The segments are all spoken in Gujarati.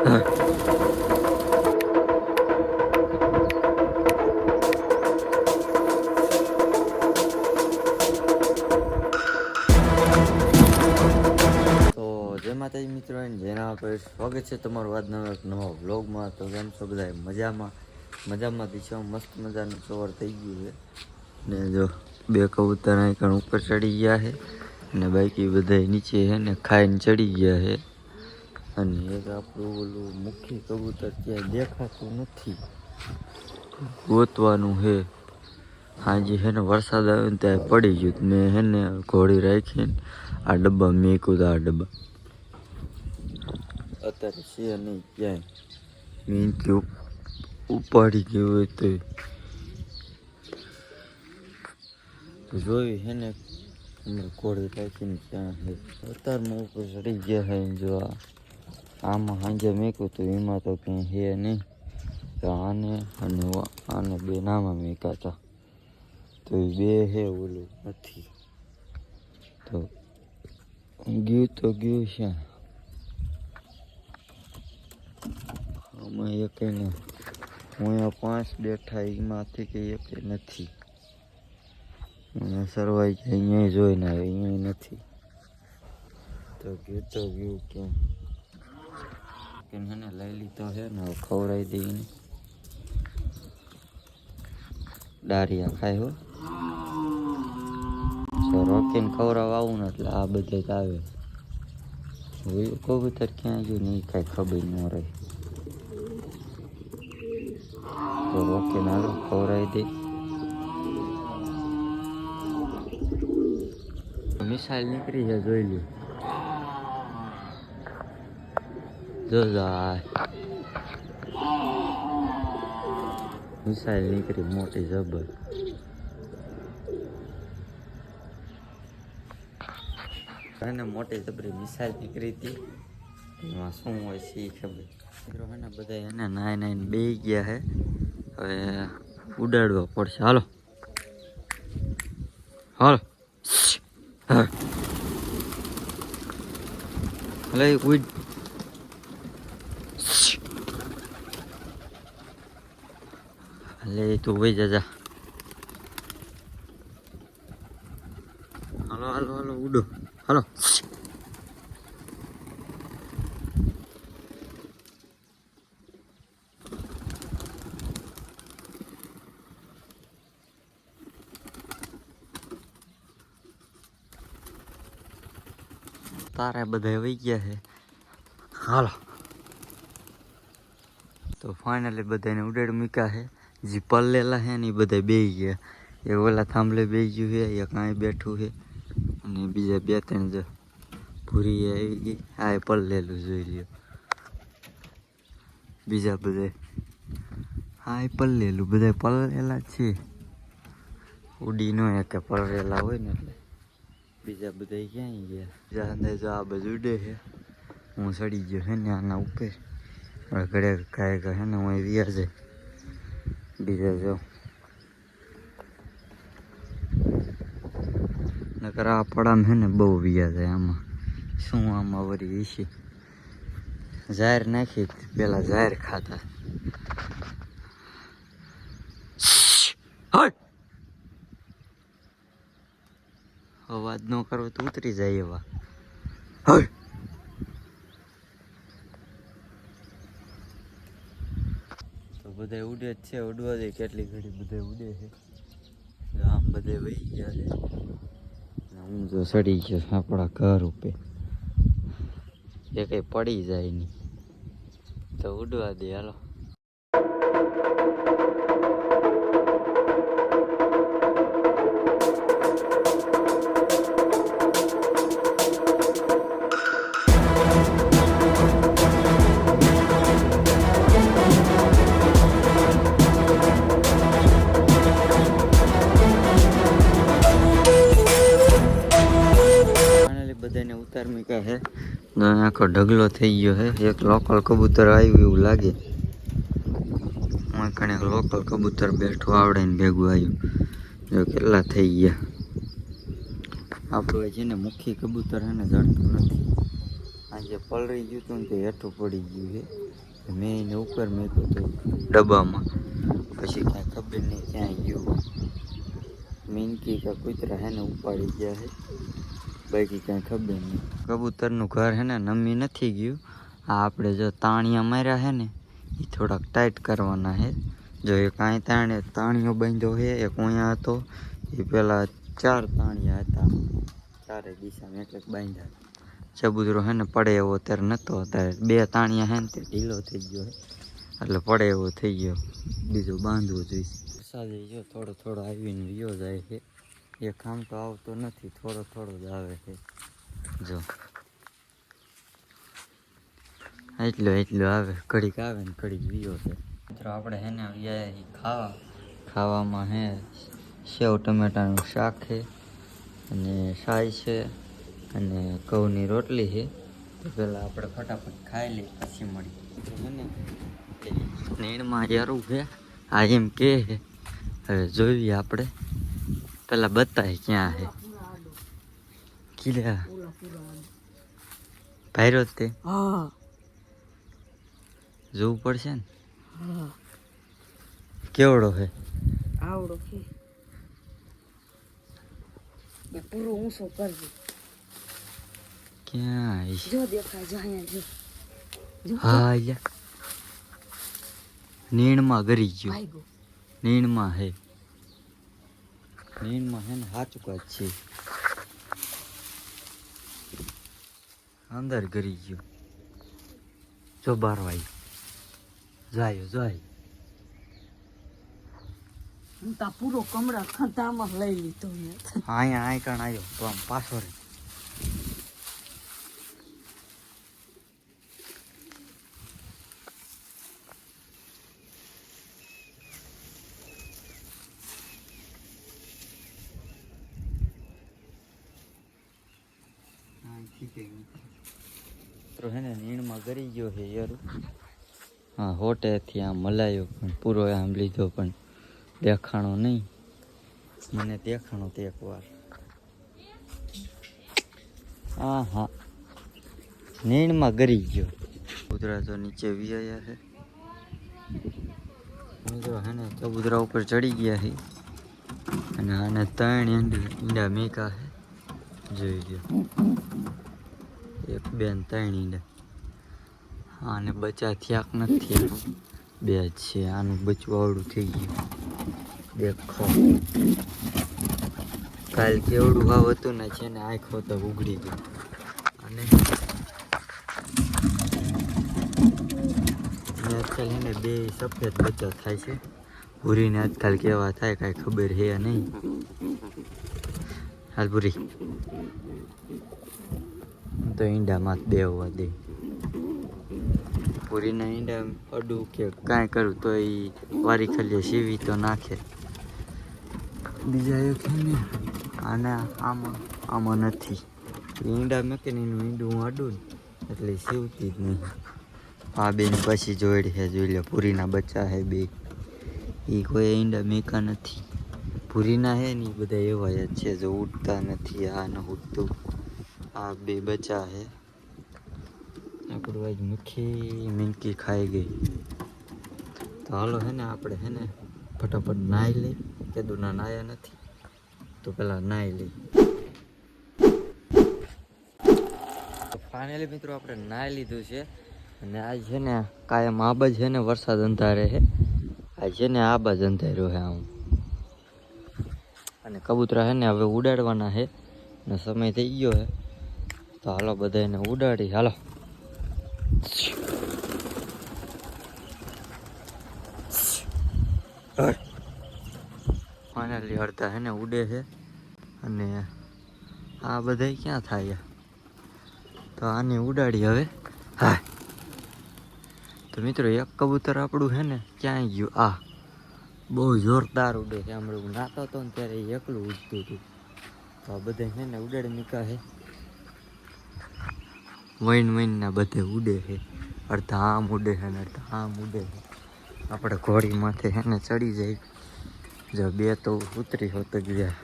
જય માતાજી મિત્રો, જેના આપણે સ્વાગત છે તમારું આજના એક નવા વ્લોગમાં. તો કેમ છો બધા? મજામાં દીશો. મસ્ત મજાનું સવાર થઈ ગયું છે ને જો બે કબૂતર અહીં ઉપર ચડી ગયા છે ને બાકી બધા નીચે છે ને ખાઈને ચડી ગયા છે. અને એક આપણું ઓલું મુખ્ય કબૂતર ક્યાંય દેખાતું નથી, ગોતવાનું છે. હાજી છે ને વરસાદ આવ્યો ને ત્યાં પડી ગયું. મેં છે ને ઘોડી રાખીને આ ડબ્બા મેકું તો આ ડબ્બા અત્યારે છે નહીં ક્યાંય. મીન કે ઉપાડી ગયું હોય તો જોયું છે ને અમે ઘોડી રાખીને ક્યાં છે. અત્યારમાં ઉપર ચડી ગયા છે. જો આમાં સાંજે મેકું તો એમાં તો ક્યાંય છે નહીં. તો આને અને આને બે નામાં મેકા હતા તો એ બે છે, ઓલું નથી. તો ગયું છે. આમાં એક ને અહીંયા 5 બેઠા એમાંથી કે એક નથી. અહીંયા સરવાઈ જાય, અહીંયા જોઈને આવે, અહીંયા નથી. તો ગયું કેમ કે એને લઈ લીધો છે ને ખવડાવી દઈને. ડારિયા ખાય હો. તો રોકીને ખવડાવવા આવું ને એટલે આ બધે જ આવે. કબૂતર ક્યાં ગયું ને એ કાંઈ ખબર ન રહે. તો રોકીને હાલો ખવડાવી દે. મિસાઈલ નીકળી છે, જોઈ લ્યો. જો મિસાઈલ નીકળી મોટી જબર. એને મોટી જબરી મિસાઈલ નીકળી હતી. એમાં શું હોય છે એ ખબર. મિત્રો હે ને બધા એને નાઈને બે ગયા છે. હવે ઉડાડવા પડશે. હાલો હલે ઉડ. હલે તું વહી જા. હાલો ઉડો. હાલો તારે બધા વહી ગયા છે. હાલો તો ફાઇનલી બધાને ઉડાડ મૂક્યા છે. જે પલ્લેલા છે ને એ બધા બે ગયા. એ ઓલા થાંભલે બે ગયું છે, એક અહીં બેઠું છે અને બીજા 2-3 જો ભૂરી આવી ગઈ. આ પલ્લેલું જોઈ લ્યો. બીજા બધા હા પલ્લેલું બધા પલ્લેલા છે. ઉડી ન કે પલ્લેલા હોય ને એટલે. બીજા બધા ક્યાંય ગયા? બીજા અંદર જો આ બધું ઉડે છે. હું ચડી ગયો છે ને આના ઉપર. ઘડે કાંઈ કહે ને હું વ્યા જાય. બીજા જો નકર આ પડામાં છે ને બહુ વ્યા જાય. આમાં શું આમાં વળી છે? ઝાર નાખી પેલા ઝાર ખાતા. અવાજ ન કરવો તો ઉતરી જાય એવા. તો બધા ઉડે જ છે. ઉડવા દે કેટલી ઘડી બધા ઉડે છે. આમ બધે વહી ગયા છે. હું જો સડી ગયો આપણા ઘર ઉપર. એ કઈ પડી જાય નહીં તો ઉડવા દે. હાલો બધાને ઉતાર મૂક્યા છે. આખો ઢગલો થઈ ગયો છે. એક લોકલ કબૂતર આવ્યું એવું લાગે. કણે લોકલ કબૂતર બેઠું આવડે ને ભેગું આવ્યું. જો કેટલા થઈ ગયા. આપણું છે ને મુખ્ય કબૂતર છે ને જડતું નથી. આ જે પલળી ગયું હતું ને તે હેઠું પડી ગયું છે. મેં એને ઉપર મૂક્યું હતું ડબ્બામાં, પછી કાંઈ ખબર નહીં ક્યાં ગયું. મીનકી કે કૂતરા હે ને ઉપાડી ગયા છે, બાકી કાંઈ ખબર નહીં. કબૂતરનું ઘર હે ને નમી નથી ગયું. આ આપણે જો તાણિયા માર્યા છે ને એ થોડાક ટાઈટ કરવાના છે. જો એક અહીં તાણીઓ બાંધ્યો છે, એક અહીંયા હતો. એ પેલા 4 તાણિયા હતા, ચારે દિશામાં એક બાંધ્યા. ચબૂતરો હે ને પડે એવો અત્યારે નહોતો, અત્યારે 2 તાણિયા હે ને તે ઢીલો થઈ ગયો એટલે પડે એવો થઈ ગયો. બીજું બાંધવું જોઈએ. વરસાદ જો થોડો થોડો આવીને વિયો જાય છે. એક આમ તો આવતો નથી, થોડો થોડો જ આવે છે. જો એટલો આવે, ઘડીક આવે ને ઘડીક વિયો છે. મિત્રો આપણે હે ને આવ્યા ખાવામાં હે સેવ ટમેટાનું શાક છે અને સાય છે અને ઘઉંની રોટલી છે. તો પેલા આપણે ફટાફટ ખાઈ લઈએ પછી મળી. હે ને નીણમાં યારું છે આ એમ કે હવે જોઈએ આપણે. પેલા બતાય ક્યાં છે કિલ્લા ભાઈરો તે જોવું પડશે ને. કેવડો છે? આવડો છે. પૂરો ઊંચો કરજો. ક્યાં જો દેખાય જો અહીંયા જો. હા યા નીણમાં ગરી ગયો. નીણમાં હે ને સાચું કાચ છે. અંદર ગરી ગયો. જો બારવાઈ જાય હું તા પૂરો કમરા ખંતામાં લઈ લીધો. અહીંયા આ કણ આવ્યો તો આમ પાછો રે. તો હે ને નીણમાં ગરી ગયો છે યાર. હા હોટેથી આમ મલાયો પણ પૂરો આમ લીધો પણ દેખાણો નહીં. મને દેખાણો તો એકવાર. હા નીણમાં ગરી ગયો. કબૂતરા તો નીચે વિયા છે. મિત્રો હે ને કબૂતરા ઉપર ચડી ગયા છે અને આને 3 ઈંડા મેકા છે. જોઈ ગયો 1 2 3 ઈંડા. આને બચ્ચા થયાક નથી, 2 જ છે. આનું બચ્ચું આવડું થઈ ગયું. દેખો કાલ કેવડું ભાવ હતું ને છે ને આંખો તો ઉઘડી ગઈ. અને આજકાલ એને 2 સફેદ બચ્ચા થાય છે. ભૂરીને આજકાલ કેવા થાય કાંઈ ખબર હે નહીં. હાલ ભૂરી તો ઈંડામાં 2 હોવા દે. પૂરીના ઈંડા અડું કે કાંઈ કરું તો એ વારી ખાલી સીવી તો નાખે. બીજા એક છે ને આને આમાં નથી. ઈંડા મેકીને એનું ઈંડું હું અડું ને એટલે સીવતી જ નહીં. આ બેન પછી જોઈ છે, જોઈ લે. પૂરીના બચ્ચા છે 2. એ કોઈ ઈંડા મેકા નથી. પૂરીના હે ને એ બધા એવા જ છે જો ઉડતા નથી. આ ન ઉડતું. આ 2 બચ્ચા છે. આપણું આજ મીનકી ખાઈ ગઈ. તો હાલો હે ને આપણે હે ને ફટાફટ નાહી લઈ. કેદુના નાયા નથી તો પેલા નાહી લઈ. ફાઇનલી મિત્રો આપણે નાહી લીધું છે અને આજ છે ને કાયમ આ બાજ છે ને વરસાદ અંધારે છે. આજ છે ને આ બાજ અંધાર્યો છે આમ. અને કબૂતરા છે ને હવે ઉડાડવાના છે ને સમય થઈ ગયો છે. તો હાલો બધા એને ઉડાડી. હાલો ફાઇનલી અડધા હે ને ઉડે છે અને આ બધા ક્યાં થાય. તો આને ઉડાડી હવે. હા તો મિત્રો એક કબૂતર આપણું છે ને ક્યાં ગયું. આ બહુ જોરદાર ઉડે છે. હમણાં હું નાતો હતો ને ત્યારે એકલું ઉડતું હતું. તો આ બધા છે ને ઉડાડી મૂકા છે. વહીને બધે ઉડે છે. અડધા આમ ઉડે છે ને અડધા આમ ઉડે છે. આપણે ઘોડી માથે છે ને ચડી જાય. જો 2 તો ઉતરી હોત ગયા,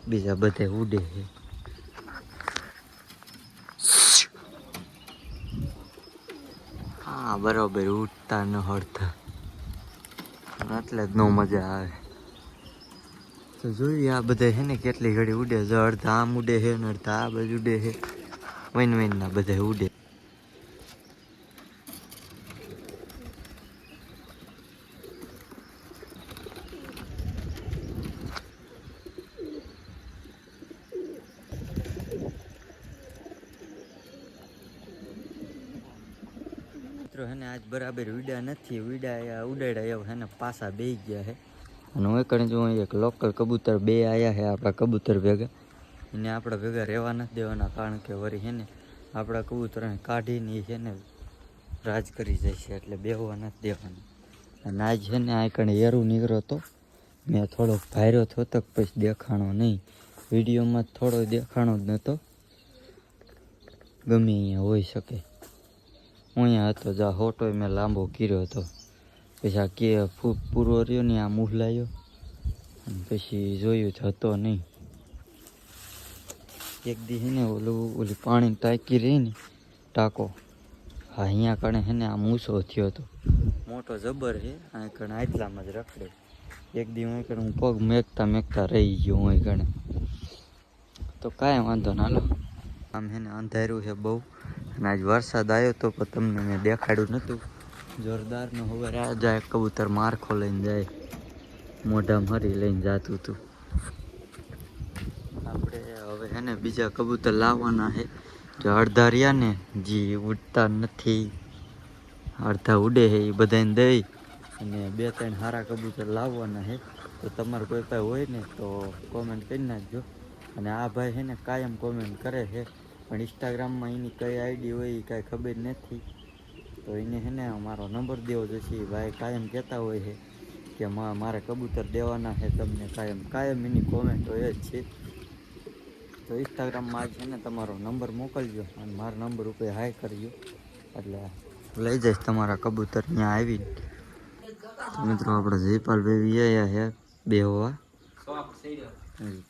બીજા બધે ઉડે છે. હા બરોબર ઉઠતા ન હળતા એટલે જ નો મજા આવે. તો જોઈએ આ બધા હે ને કેટલી ઘડી ઉડે છે. અડધા આમ ઉડે છે ને અડધા આ બાજુ ઉડે છે. વૈન ના બધા ઉડે. મિત્રો હે ને આજ બરાબર ઉડ્યા નથી. ઉડાડ્યા એવું હે ને પાછા બેસી ગયા છે. અને હું કણે જો એક લોકલ કબૂતર બે આયા છે આપણા કબૂતર ભેગા. એને આપણા ભેગા રહેવા નથી દેવાના, કારણ કે વળી છે ને આપણા કબૂતરને કાઢીને છે ને રાજ કરી જાય છે, એટલે બેહવા નથી દેવાના. અને આજ છે ને આ કણે એરું નીકળ્યો હતો. મેં થોડોક ભાર્યો થતો પછી દેખાણો નહીં. વિડીયોમાં થોડો દેખાણો જ નહોતો. ગમે અહીંયા હોઈ શકે. અહીંયા હતો જા હોટો મેં લાંબો કર્યો હતો. પછી આ કે પૂરો રહ્યો ને આ મુહલાયો અને પછી જોયું તો હતો નહીં. એક દી હે ને ઓલી પાણી ટાંકી રહી ને ટાંકો, હા અહીંયા કણે હે ને આ મૂસો થયો હતો. મોટો જબર છે. આ કણે આટલામાં જ રખડે. એક દી હું કણે હું પગ મેકતા રહી ગયો હું કણે. તો કાંઈ વાંધો ના લો. આમ હે ને અંધાર્યું છે બહુ. અને આજ વરસાદ આવ્યો તો પણ તમને મેં દેખાડ્યું નહોતું. જોરદારનો હવે આ જાય કબૂતર મારખો લઈને જાય. મોઢા મરી લઈને જતું હતું. આપણે હવે હે ને બીજા કબૂતર લાવવાના છે. જે અડધા રહ્યા ને જે ઉડતા નથી, અડધા ઉડે છે, એ બધાને દઈ અને 2-3 સારા કબૂતર લાવવાના છે. તો તમારે કોઈ પાસે હોય ને તો કોમેન્ટ કરી નાખજો. અને આ ભાઈ છે ને કાયમ કોમેન્ટ કરે છે, પણ ઇન્સ્ટાગ્રામમાં એની કઈ આઈડી હોય એ કાંઈ ખબર નથી. તો એને છે ને મારો નંબર દેવો જોઈશે. ભાઈ કાયમ કહેતા હોય છે કે મારે કબૂતર દેવાના છે તમને. કાયમ એની કોમેન્ટ હોય જ છે. તો ઇન્સ્ટાગ્રામમાં આજ છે ને તમારો નંબર મોકલજો અને મારા નંબર ઉપર હાય કરજો, એટલે લઈ જઈશ તમારા કબૂતર ત્યાં આવીને. તો મિત્રો આપણે જયપાલભાઈ આવ્યા છે બેહવા.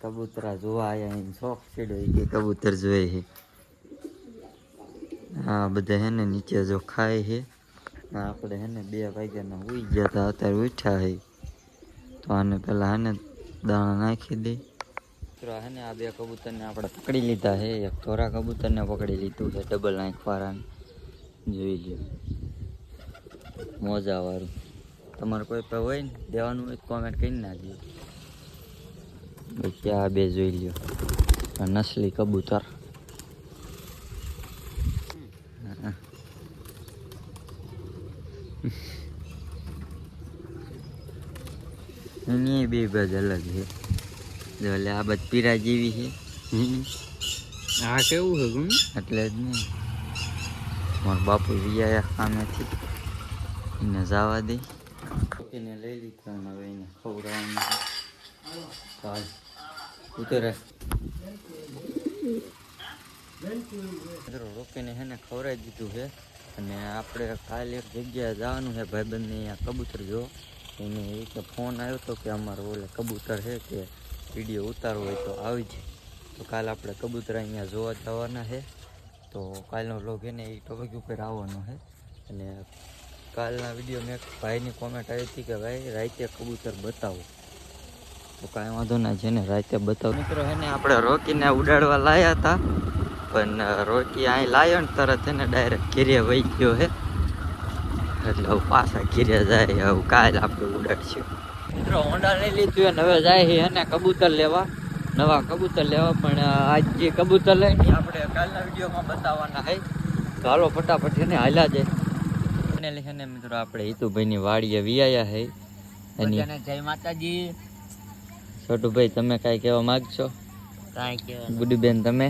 કબૂતરા જોવા આવ્યા એને શોખ ચડ્યો કે કબૂતર જોઈ છે. હા બધા હે ને નીચે જો ખાય છે. આપણે હે ને 2 વાગ્યાના ઉઈ ગયા હતા, અત્યારે ઉઠ્યા છે. તો આને પેલા હે ને દાણા નાખી દે. હે ને આ 2 કબૂતરને આપણે પકડી લીધા છે. એક ધોરા કબૂતરને પકડી લીધું છે, ડબલ આંખ વાળાને. જોઈ લ્યો મોજા વાળું. તમારે કોઈ પણ હોય ને દેવાનું હોય તો કોમેન્ટ કરી નાખજો. પછી આ 2 જોઈ લ્યો, આ નસલી કબૂતર. એની 2 બાજ અલગ છે. જો એટલે આ બાજ પીરા જેવી છે. આ કેવું છે ગુણ? એટલે જ ને મારા બાપુ વિયા સામેથી એને જવા દે. એને લઈ લીધા હવે એને ખવડાવવાનું. ઉતરે રોકીને હે ને ખવડાવી દીધું છે. અને આપણે કાલે એક જગ્યાએ જવાનું છે ભાઈબંધને અહીંયા કબૂતર જો. એને એક ફોન આવ્યો હતો કે અમારો ઓલે કબૂતર છે કે વિડીયો ઉતારવો હોય તો આવી જાય. તો કાલે આપણે કબૂતર અહીંયા જોવા જવાના છે. તો કાલનો વ્લોગ છે ને એ ટોપિક ઉપર આવવાનો છે. અને કાલના વિડીયો મેં ભાઈની કોમેન્ટ આવી હતી કે ભાઈ રાતે કબૂતર બતાવો. તો કાંઈ વાંધો ના છે ને રાતે બતાવો. મિત્રો છે ને આપણે રોકીને ઉડાડવા લાયા હતા, પણ રોકી અહીં લાયો ને તરત છે ને ડાયરેક્ટ ઘીરે વહી ગયો છે. એટલે હવે પાછા ઘીરે જાય. હવે કાલે આપણે ઉડાડશું. મિત્રો હોન્ડા લઈ લીધું અને હવે જાય છે ને કબૂતર લેવા, નવા કબૂતર લેવા. પણ આજ જે કબૂતર લઈને આપણે કાલના વિડીયોમાં બતાવવાના છે. તો હાલો ફટાફટ એને હાલ્યા જાય. અને છે ને મિત્રો આપણે હિતુભાઈની વાડીએ વિયાયા છે. એની જય માતાજી. છોટુભાઈ તમે કાંઈ કહેવા માગશો? કાંઈ કહેવા. ગુડીબેન તમે?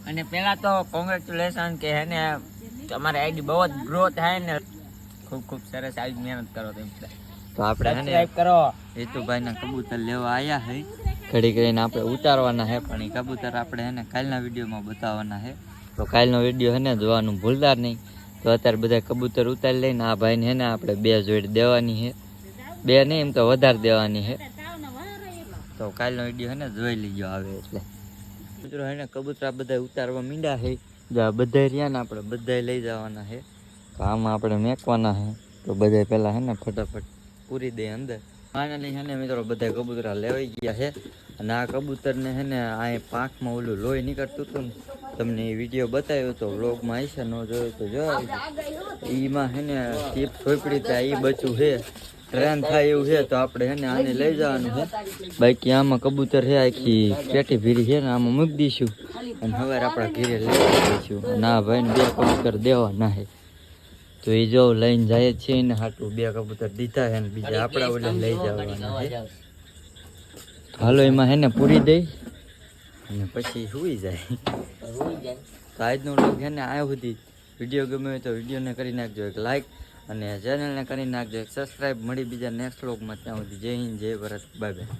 અને પહેલા તો કોંગ્રેચ્યુલેશન કે હે ને તમારી આઈડી બહુ જ ગ્રો થાય ને. ખૂબ ખૂબ સરસ આવી મહેનત કરો તમે. તો આપણે હે ને સબસ્ક્રાઇબ કરો. હિતુભાઈના કબૂતર લેવા આવ્યા છે. ઘડી કરીને આપણે ઉતારવાના છે, પણ એ કબૂતર આપણે હે ને કાલના વિડીયોમાં બતાવવાના છે. તો કાલનો વિડીયો હે ને જોવાનું ભૂલતા નહીં. તો અત્યારે બધા કબૂતર ઉતારી લઈને આ ભાઈને હે ને આપણે 2 જોડી દેવાની છે. 2 નહીં, એમ તો વધારે દેવાની છે. તો કાલનો વિડીયો હે ને જોઈ લીજો આવે એટલે. મિત્રો હે ને કબૂતરા બધા ઉતારવા મીંડા છે. બધા રહ્યા ને આપણે બધા લઈ જવાના છે. તો આમાં આપણે મેકવાના છે તો બધા પહેલાં હે ને ફટાફટ પૂરી દે અંદર. ફાઇનલી હે ને મિત્રો બધા કબૂતરા લેવાઈ ગયા છે અને આ કબૂતરને હે ને આ પાંખમાં ઓલું લોહી નીકળતું હતું ને તમને એ વિડીયો બતાવ્યો તો વ્લોગમાં આવીશે ન જોયો તો જોયો. એમાં હે ને ટીપ સોપડી ત્યાં એ બચ્યું છે ટ્રેન થાય એવું છે તો આપણે હે ને આને લઈ જવાનું છે. બાકી આમાં કબૂતર છે આખી પેટી ભીરી છે ને આમાં મૂકી દઈશું અને હવે આપણા ઘીરે લઈ જઈશું. ના ભાઈને 2 કબૂતર દેવાના છે તો એ જો લઈને જાય છે ને હાટું 2 કબૂતર દીધા છે ને બીજા આપણા ઓલે લઈ જવાના છે. હાલો એમાં હે ને પૂરી દઈ અને પછી સુઈ જાય. તો આજનો વ્લોગ છે ને આ સુધી. વિડીયો ગમે હોય તો વિડીયોને કરી નાખજો એક લાઈક અને ચેનલને કરી નાખજો એક સબસ્ક્રાઈબ. મળી બીજા નેક્સ્ટ વ્લોગમાં. ત્યાં સુધી જય હિન્દ જય ભારત બાય બાય.